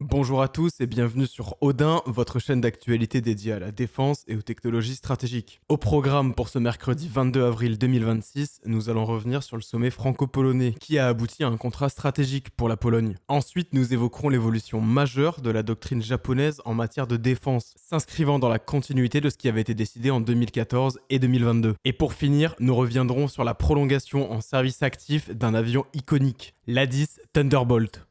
Bonjour à tous et bienvenue sur Odin, votre chaîne d'actualité dédiée à la défense et aux technologies stratégiques. Au programme pour ce mercredi 22 avril 2026, nous allons revenir sur le sommet franco-polonais qui a abouti à un contrat stratégique pour la Pologne. Ensuite, nous évoquerons l'évolution majeure de la doctrine japonaise en matière de défense, s'inscrivant dans la continuité de ce qui avait été décidé en 2014 et 2022. Et pour finir, nous reviendrons sur la prolongation en service actif d'un avion iconique, l'A-10 Thunderbolt.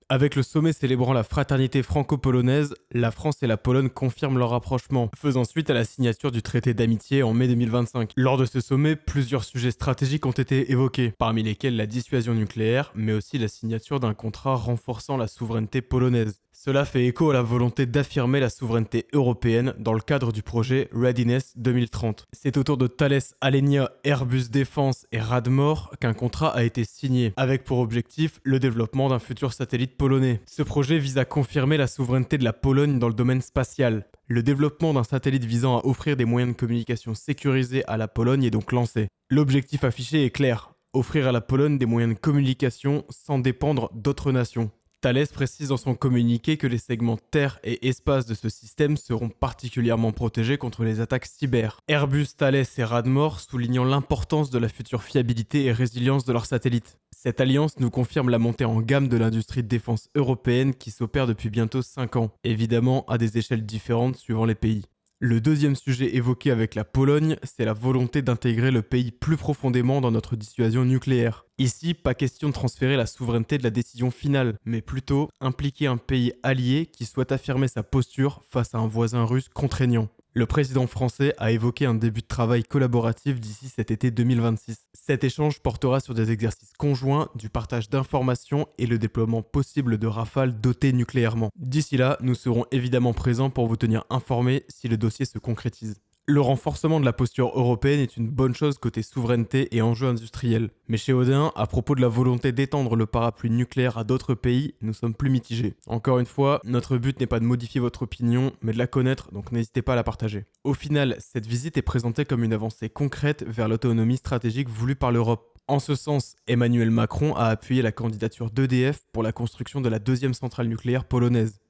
Avec le sommet célébrant la fraternité franco-polonaise, la France et la Pologne confirment leur rapprochement, faisant suite à la signature du traité d'amitié en mai 2025. Lors de ce sommet, plusieurs sujets stratégiques ont été évoqués, parmi lesquels la dissuasion nucléaire, mais aussi la signature d'un contrat renforçant la souveraineté polonaise. Cela fait écho à la volonté d'affirmer la souveraineté européenne dans le cadre du projet Readiness 2030. C'est autour de Thales Alenia, Airbus Défense et Radmor qu'un contrat a été signé, avec pour objectif le développement d'un futur satellite polonais. Ce projet vise à confirmer la souveraineté de la Pologne dans le domaine spatial. Le développement d'un satellite visant à offrir des moyens de communication sécurisés à la Pologne est donc lancé. L'objectif affiché est clair, offrir à la Pologne des moyens de communication sans dépendre d'autres nations. Thales précise dans son communiqué que les segments terre et espace de ce système seront particulièrement protégés contre les attaques cyber. Airbus, Thales et Radmor soulignant l'importance de la future fiabilité et résilience de leurs satellites. Cette alliance nous confirme la montée en gamme de l'industrie de défense européenne qui s'opère depuis bientôt 5 ans, évidemment à des échelles différentes suivant les pays. Le deuxième sujet évoqué avec la Pologne, c'est la volonté d'intégrer le pays plus profondément dans notre dissuasion nucléaire. Ici, pas question de transférer la souveraineté de la décision finale, mais plutôt impliquer un pays allié qui souhaite affirmer sa posture face à un voisin russe contraignant. Le président français a évoqué un début de travail collaboratif d'ici cet été 2026. Cet échange portera sur des exercices conjoints, du partage d'informations et le déploiement possible de Rafale dotés nucléairement. D'ici là, nous serons évidemment présents pour vous tenir informés si le dossier se concrétise. Le renforcement de la posture européenne est une bonne chose côté souveraineté et enjeux industriels. Mais chez Odin, à propos de la volonté d'étendre le parapluie nucléaire à d'autres pays, nous sommes plus mitigés. Encore une fois, notre but n'est pas de modifier votre opinion, mais de la connaître, donc n'hésitez pas à la partager. Au final, cette visite est présentée comme une avancée concrète vers l'autonomie stratégique voulue par l'Europe. En ce sens, Emmanuel Macron a appuyé la candidature d'EDF pour la construction de la deuxième centrale nucléaire polonaise.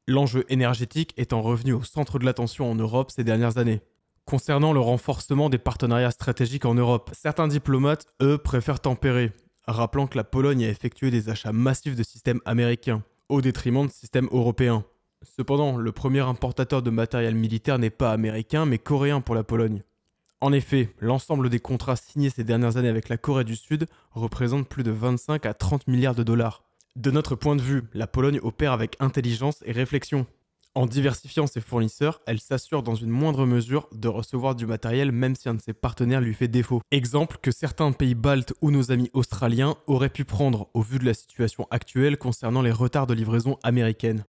L'enjeu énergétique étant revenu au centre de l'attention en Europe ces dernières années. Concernant le renforcement des partenariats stratégiques en Europe, certains diplomates, eux, préfèrent tempérer, rappelant que la Pologne a effectué des achats massifs de systèmes américains, au détriment de systèmes européens. Cependant, le premier importateur de matériel militaire n'est pas américain, mais coréen pour la Pologne. En effet, l'ensemble des contrats signés ces dernières années avec la Corée du Sud représente plus de 25 à 30 milliards de dollars. De notre point de vue, la Pologne opère avec intelligence et réflexion. En diversifiant ses fournisseurs, elle s'assure dans une moindre mesure de recevoir du matériel même si un de ses partenaires lui fait défaut. Exemple que certains pays baltes ou nos amis australiens auraient pu prendre au vu de la situation actuelle concernant les retards de livraison américaines.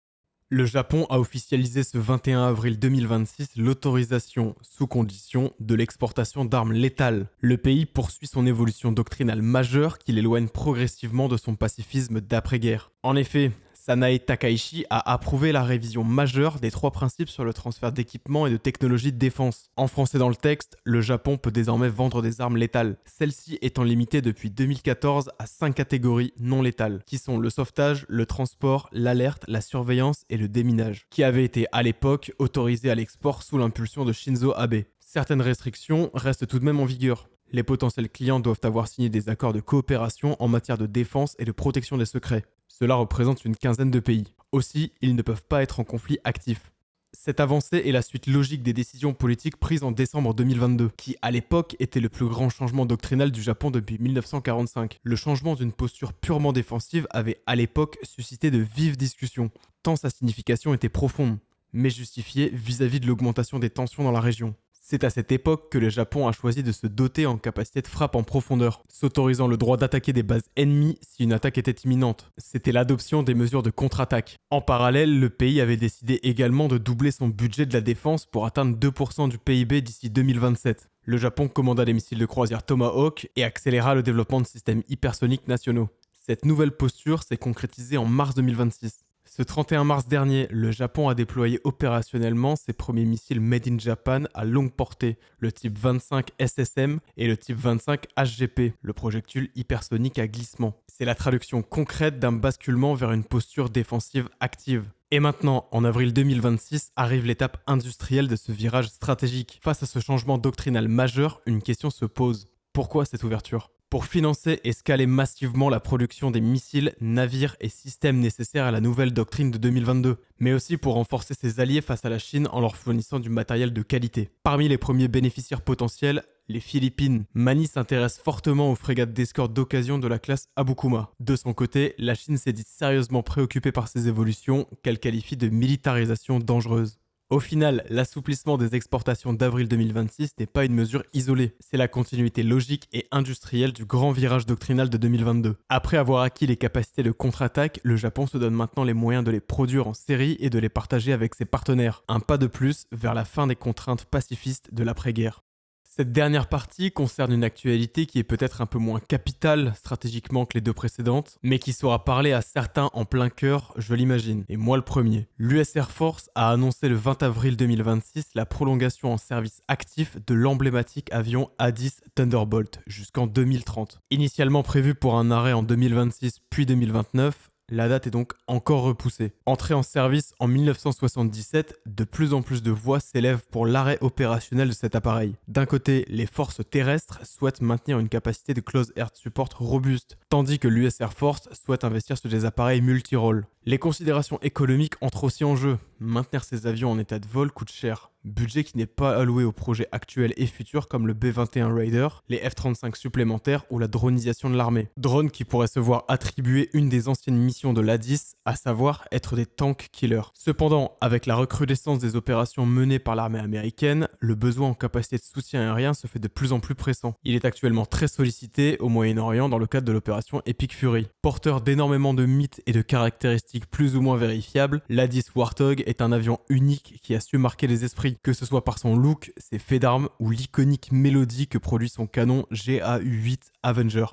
Le Japon a officialisé ce 21 avril 2026 l'autorisation, sous condition, de l'exportation d'armes létales. Le pays poursuit son évolution doctrinale majeure qui l'éloigne progressivement de son pacifisme d'après-guerre. En effet, Sanae Takaichi a approuvé la révision majeure des 3 principes sur le transfert d'équipements et de technologies de défense. En français dans le texte, le Japon peut désormais vendre des armes létales, celles-ci étant limitées depuis 2014 à 5 catégories non létales, qui sont le sauvetage, le transport, l'alerte, la surveillance et le déminage, qui avaient été à l'époque autorisées à l'export sous l'impulsion de Shinzo Abe. Certaines restrictions restent tout de même en vigueur. Les potentiels clients doivent avoir signé des accords de coopération en matière de défense et de protection des secrets. Cela représente une quinzaine de pays. Aussi, ils ne peuvent pas être en conflit actif. Cette avancée est la suite logique des décisions politiques prises en décembre 2022, qui à l'époque était le plus grand changement doctrinal du Japon depuis 1945. Le changement d'une posture purement défensive avait à l'époque suscité de vives discussions, tant sa signification était profonde, mais justifiée vis-à-vis de l'augmentation des tensions dans la région. C'est à cette époque que le Japon a choisi de se doter en capacité de frappe en profondeur, s'autorisant le droit d'attaquer des bases ennemies si une attaque était imminente. C'était l'adoption des mesures de contre-attaque. En parallèle, le pays avait décidé également de doubler son budget de la défense pour atteindre 2% du PIB d'ici 2027. Le Japon commanda des missiles de croisière Tomahawk et accéléra le développement de systèmes hypersoniques nationaux. Cette nouvelle posture s'est concrétisée en mars 2026. Ce 31 mars dernier, le Japon a déployé opérationnellement ses premiers missiles Made in Japan à longue portée, le type 25 SSM et le type 25 HGP, le projectile hypersonique à glissement. C'est la traduction concrète d'un basculement vers une posture défensive active. Et maintenant, en avril 2026, arrive l'étape industrielle de ce virage stratégique. Face à ce changement doctrinal majeur, une question se pose. Pourquoi cette ouverture ? Pour financer et scaler massivement la production des missiles, navires et systèmes nécessaires à la nouvelle doctrine de 2022, mais aussi pour renforcer ses alliés face à la Chine en leur fournissant du matériel de qualité. Parmi les premiers bénéficiaires potentiels, les Philippines. Manny s'intéresse fortement aux frégates d'escorte d'occasion de la classe Abukuma. De son côté, la Chine s'est dite sérieusement préoccupée par ces évolutions, qu'elle qualifie de militarisation dangereuse. Au final, l'assouplissement des exportations d'avril 2026 n'est pas une mesure isolée, c'est la continuité logique et industrielle du grand virage doctrinal de 2022. Après avoir acquis les capacités de contre-attaque, le Japon se donne maintenant les moyens de les produire en série et de les partager avec ses partenaires. Un pas de plus vers la fin des contraintes pacifistes de l'après-guerre. Cette dernière partie concerne une actualité qui est peut-être un peu moins capitale stratégiquement que les deux précédentes, mais qui saura parler à certains en plein cœur, je l'imagine, et moi le premier. L'US Air Force a annoncé le 20 avril 2026 la prolongation en service actif de l'emblématique avion A-10 Thunderbolt jusqu'en 2030. Initialement prévu pour un arrêt en 2026 puis 2029, la date est donc encore repoussée. Entré en service en 1977, de plus en plus de voix s'élèvent pour l'arrêt opérationnel de cet appareil. D'un côté, les forces terrestres souhaitent maintenir une capacité de close air support robuste, tandis que l'US Air Force souhaite investir sur des appareils multirôles. Les considérations économiques entrent aussi en jeu. Maintenir ces avions en état de vol coûte cher. Budget qui n'est pas alloué aux projets actuels et futurs comme le B-21 Raider, les F-35 supplémentaires ou la dronisation de l'armée. Drones qui pourraient se voir attribuer une des anciennes missions de l'A-10, à savoir être des tank killers. Cependant, avec la recrudescence des opérations menées par l'armée américaine, le besoin en capacité de soutien aérien se fait de plus en plus pressant. Il est actuellement très sollicité au Moyen-Orient dans le cadre de l'opération Epic Fury. Porteur d'énormément de mythes et de caractéristiques plus ou moins vérifiables, l'A-10 Warthog est un avion unique qui a su marquer les esprits, que ce soit par son look, ses faits d'armes ou l'iconique mélodie que produit son canon GAU-8 Avenger.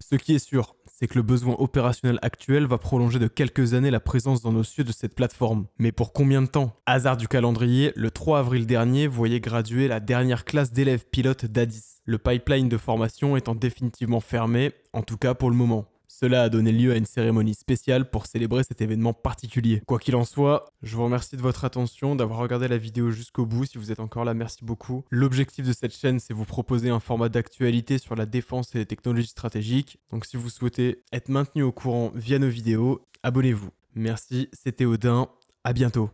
Ce qui est sûr, c'est que le besoin opérationnel actuel va prolonger de quelques années la présence dans nos cieux de cette plateforme. Mais pour combien de temps ? Hasard du calendrier, le 3 avril dernier voyait graduer la dernière classe d'élèves pilotes d'A-10. Le pipeline de formation étant définitivement fermé, en tout cas pour le moment. Cela a donné lieu à une cérémonie spéciale pour célébrer cet événement particulier. Quoi qu'il en soit, je vous remercie de votre attention, d'avoir regardé la vidéo jusqu'au bout. Si vous êtes encore là, merci beaucoup. L'objectif de cette chaîne, c'est vous proposer un format d'actualité sur la défense et les technologies stratégiques. Donc si vous souhaitez être maintenu au courant via nos vidéos, abonnez-vous. Merci, c'était Odin, à bientôt.